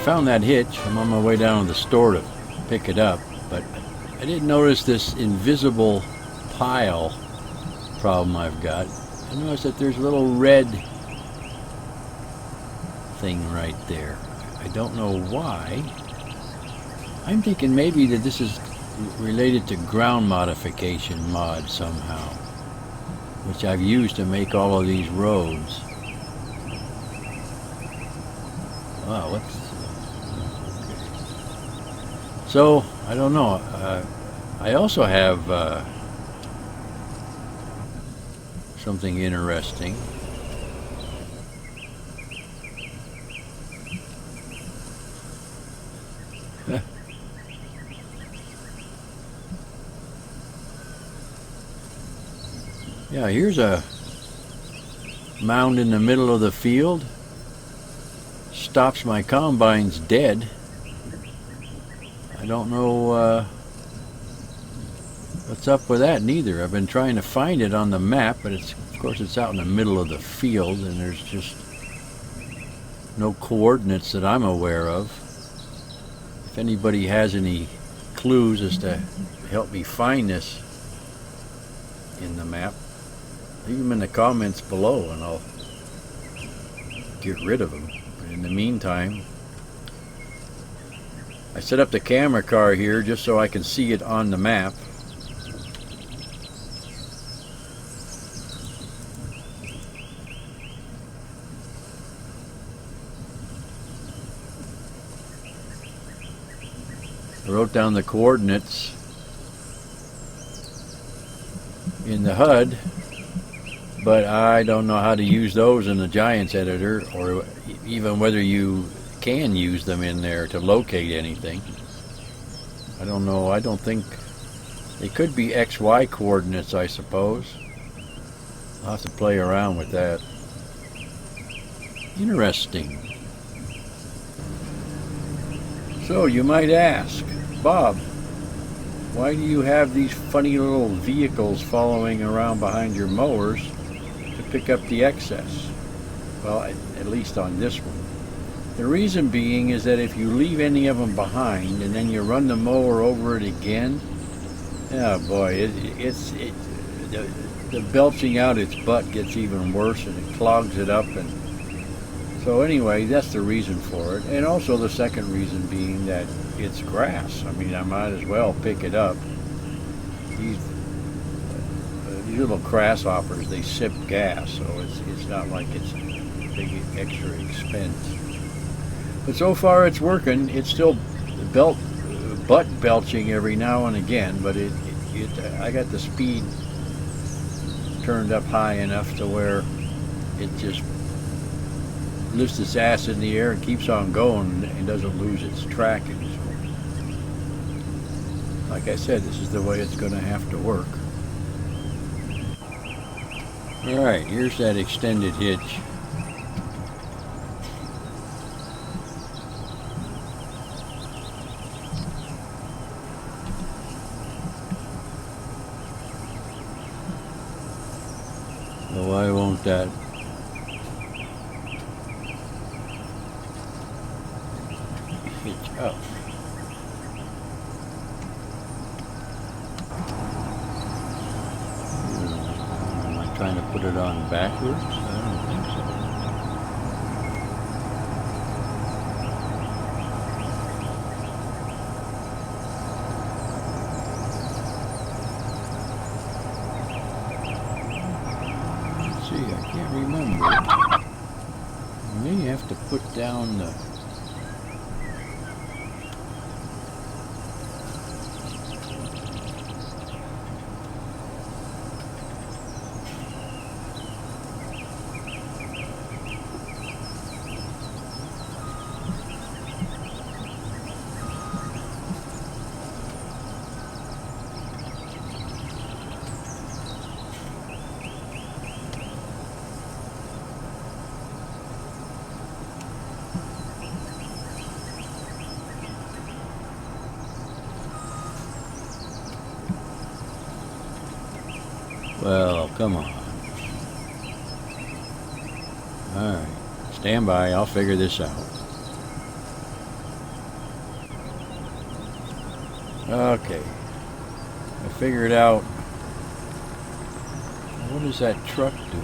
found that hitch. I'm on my way down to the store to pick it up, but I didn't notice this invisible pile problem I've got. I noticed that there's a little red thing right there. I don't know why. I'm thinking maybe that this is related to ground modification mod somehow, which I've used to make all of these roads. Wow, what's... okay. So, I don't know. I also have something interesting. Yeah, here's a mound in the middle of the field. Stops my combines dead. I don't know what's up with that neither. I've been trying to find it on the map, but of course it's out in the middle of the field and there's just no coordinates that I'm aware of. If anybody has any clues as to help me find this in the map, leave them in the comments below and I'll get rid of them. But in the meantime, I set up the camera car here just so I can see it on the map. I wrote down the coordinates in the HUD, but I don't know how to use those in the Giants editor, or even whether you can use them in there to locate anything. I don't know. I don't think they could be XY coordinates, I suppose. I'll have to play around with that. Interesting. So you might ask, Bob, why do you have these funny little vehicles following around behind your mowers to pick up the excess? Well, at least on this one. The reason being is that if you leave any of them behind and then you run the mower over it again, oh boy, the belching out its butt gets even worse and it clogs it up. And so anyway, that's the reason for it. And also the second reason being that it's grass. I mean, I might as well pick it up. These little grasshoppers, they sip gas, so it's not like it's a big extra expense. But so far it's working. It's still butt belching every now and again, but I got the speed turned up high enough to where it just lifts its ass in the air and keeps on going and doesn't lose its tracking. So, like I said, this is the way it's going to have to work. Alright, here's that extended hitch. So why won't that hitch up? Am I trying to put it on backwards? I don't think so. Let's see, I can't remember. I may have to put down the... Well, come on. Alright, stand by, I'll figure this out. Okay. I figured out. What does that truck do?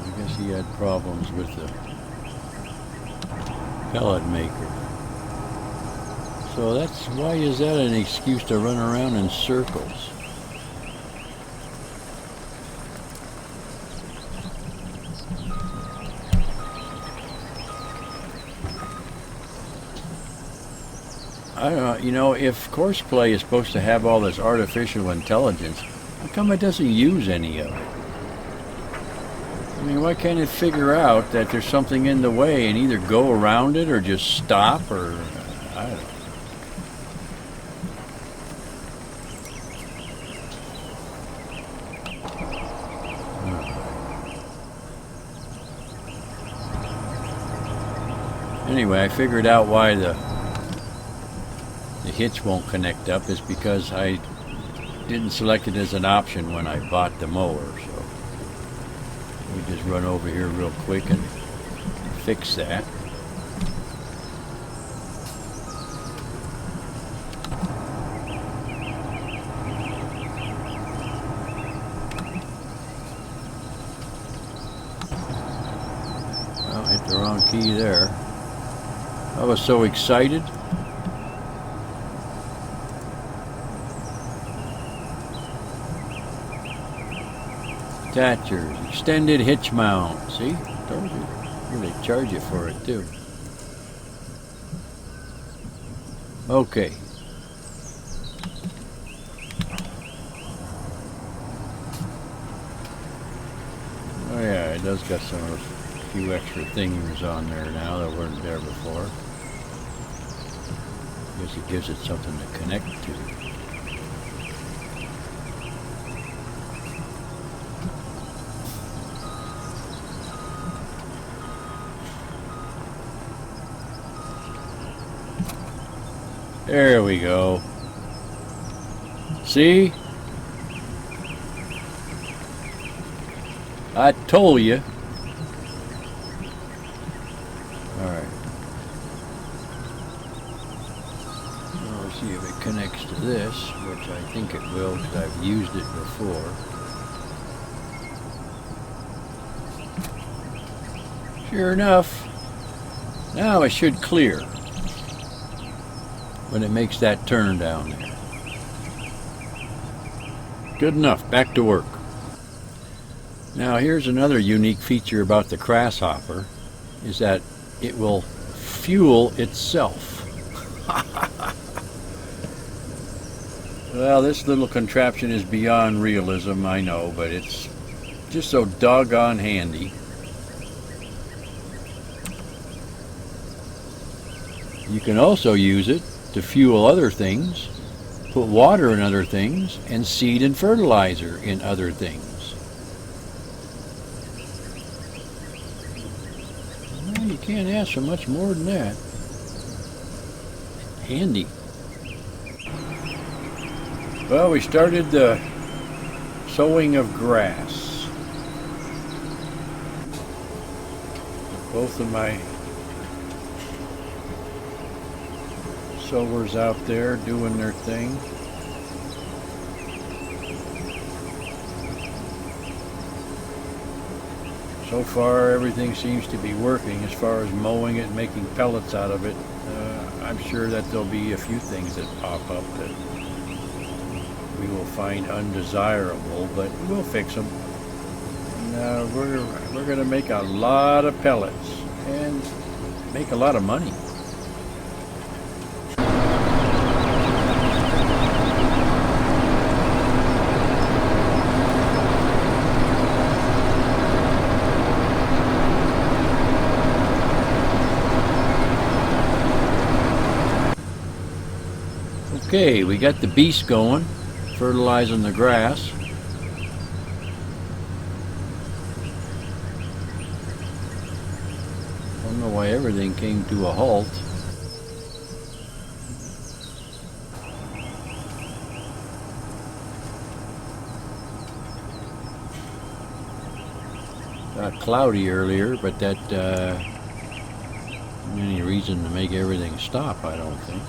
I guess he had problems with the pellet maker. So that's why is that an excuse to run around in circles? I don't know, you know, if Courseplay is supposed to have all this artificial intelligence, how come it doesn't use any of it? I mean, why can't it figure out that there's something in the way and either go around it or just stop or, I don't know. Anyway, I figured out why the hitch won't connect up is because I didn't select it as an option when I bought the mower. So we just run over here real quick and fix that. Well, hit the wrong key there. I was so excited. Attachers, extended hitch mount. See? Told you. Here they charge you for it too. Okay. Oh yeah, it does got some of a few extra things on there now that weren't there before. I guess it gives it something to connect to. There we go. See? I told you. Alright. Let's see if it connects to this, which I think it will because I've used it before. Sure enough. Now it should clear when it makes that turn down there. Good enough, back to work. Now here's another unique feature about the grasshopper, is that it will fuel itself. Well, this little contraption is beyond realism, I know, but it's just so doggone handy. You can also use it to fuel other things, put water in other things, and seed and fertilizer in other things. Well, you can't ask for much more than that. Handy. Well, we started the sowing of grass. Both of my sowers out there doing their thing. So far everything seems to be working as far as mowing it and making pellets out of it. I'm sure that there'll be a few things that pop up that we will find undesirable, but we'll fix them. And we're going to make a lot of pellets and make a lot of money. Okay, we got the beast going, fertilizing the grass. Don't know why everything came to a halt. Got cloudy earlier, but that any reason reason to make everything stop, I don't think.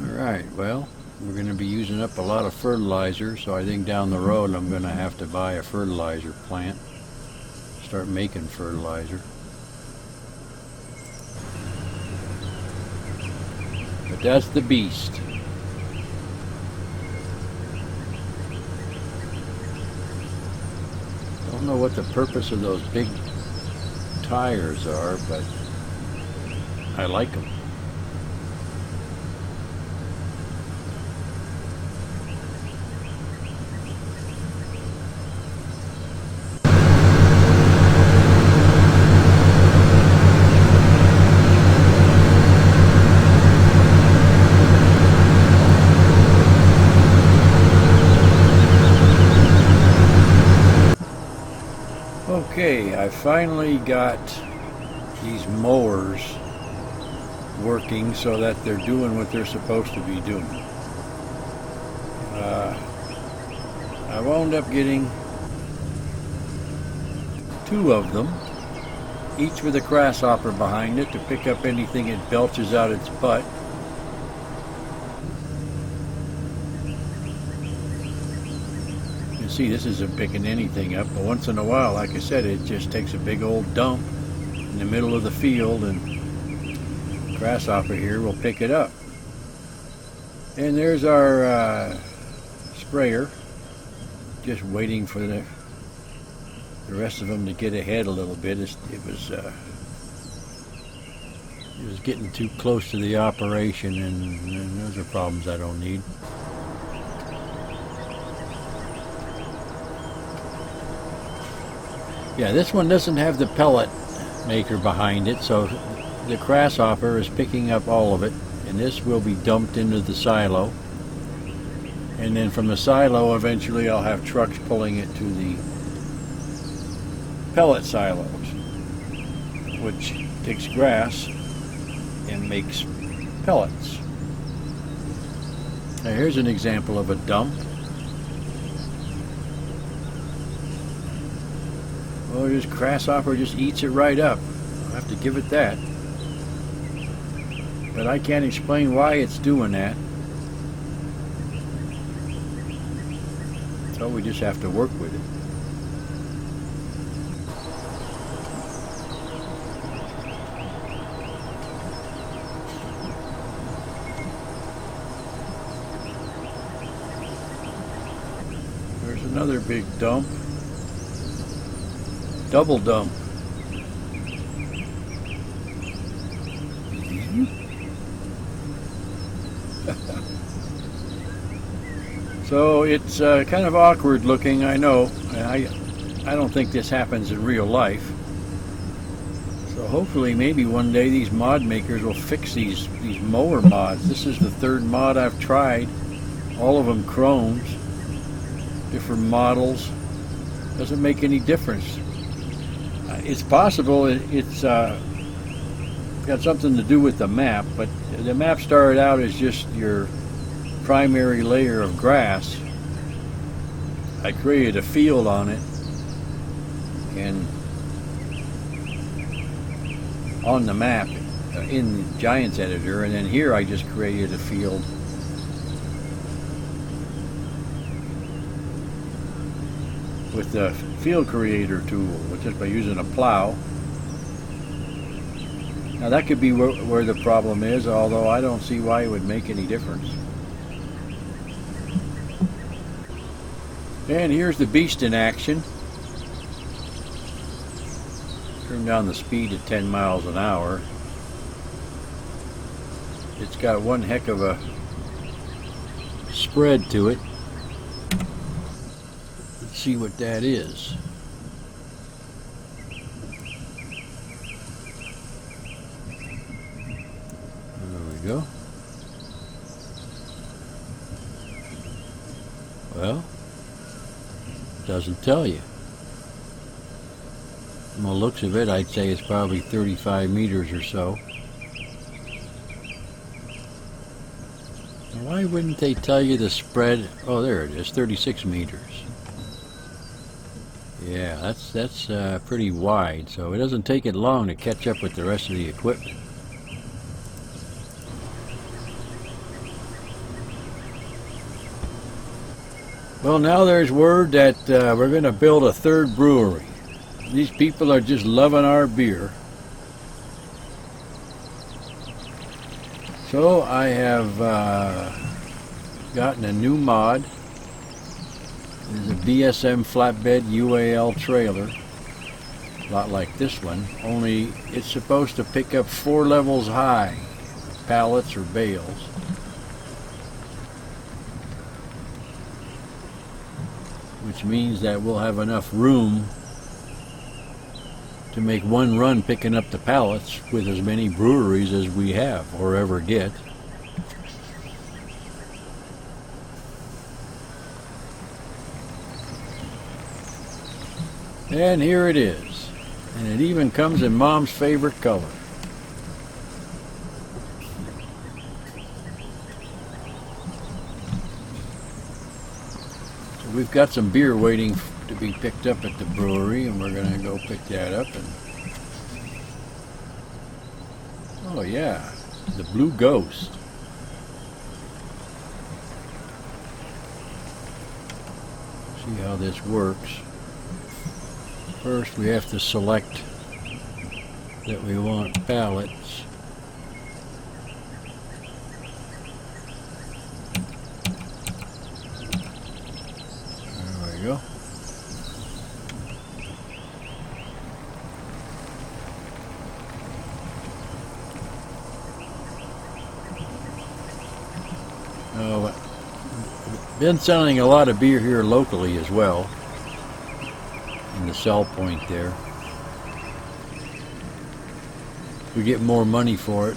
Alright, well, we're going to be using up a lot of fertilizer, so I think down the road I'm going to have to buy a fertilizer plant. Start making fertilizer. But that's the beast. Don't know what the purpose of those big tires are, but I like them. Okay, I finally got these mowers working so that they're doing what they're supposed to be doing. I wound up getting 2 of them, each with a grasshopper behind it to pick up anything it belches out its butt. See, this isn't picking anything up, but once in a while, like I said, it just takes a big old dump in the middle of the field, and grasshopper here will pick it up. And there's our sprayer, just waiting for the rest of them to get ahead a little bit. It was getting too close to the operation, and those are problems I don't need. Yeah, this one doesn't have the pellet maker behind it, so the grasshopper is picking up all of it, and this will be dumped into the silo. And then from the silo, eventually I'll have trucks pulling it to the pellet silos, which takes grass and makes pellets. Now here's an example of a dump. Well, this grasshopper just eats it right up. I'll have to give it that. But I can't explain why it's doing that. So we just have to work with it. There's another big dump. Double dump. So it's kind of awkward looking, I know. I don't think this happens in real life. So hopefully maybe one day these mod makers will fix these mower mods. This is the 3rd mod I've tried. All of them chromes. Different models. Doesn't make any difference. It's possible it's got something to do with the map, but the map started out as just your primary layer of grass. I created a field on it, and on the map in the Giants editor, and then here I just created a field with the field creator tool, just by using a plow. Now that could be where the problem is, although I don't see why it would make any difference. And here's the beast in action. Turn down the speed to 10 miles an hour. It's got one heck of a spread to it. Let's see what that is. There we go. Well, doesn't tell you. From the looks of it, I'd say it's probably 35 meters or so. Why wouldn't they tell you the spread? Oh, there it is, 36 meters. Yeah, that's pretty wide, so it doesn't take it long to catch up with the rest of the equipment. Well, now there's word that we're going to build a third brewery. These people are just loving our beer. So I have gotten a new mod. This is a BSM flatbed UAL trailer. A lot like this one, only it's supposed to pick up 4 levels high pallets or bales. Which means that we'll have enough room to make one run picking up the pallets with as many breweries as we have or ever get. And here it is. And it even comes in Mom's favorite color. So we've got some beer waiting to be picked up at the brewery, and we're going to go pick that up. And oh yeah, the Blue Ghost. See how this works. First we have to select that we want pallets. There we go. Been selling a lot of beer here locally as well, in the sell point there. We get more money for it,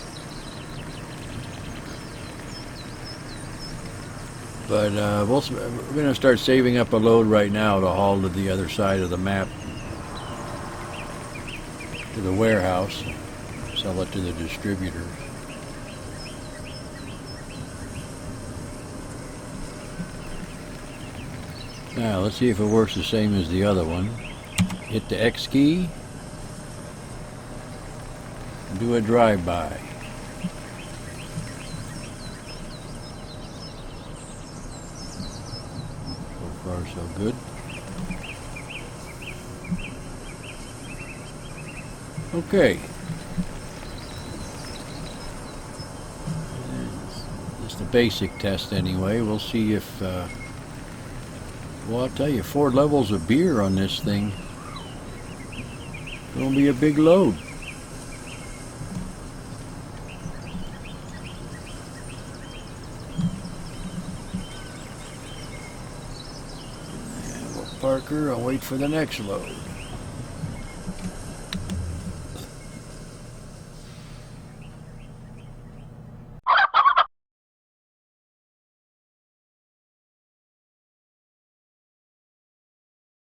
but we're going to start saving up a load right now to haul to the other side of the map, to the warehouse, sell it to the distributors. Now let's see if it works the same as the other one. Hit the X key and do a drive-by. So far so good. Okay. Just a basic test anyway. We'll see if well, I'll tell you, 4 levels of beer on this thing. It's gonna be a big load. And we'll park her and wait for the next load.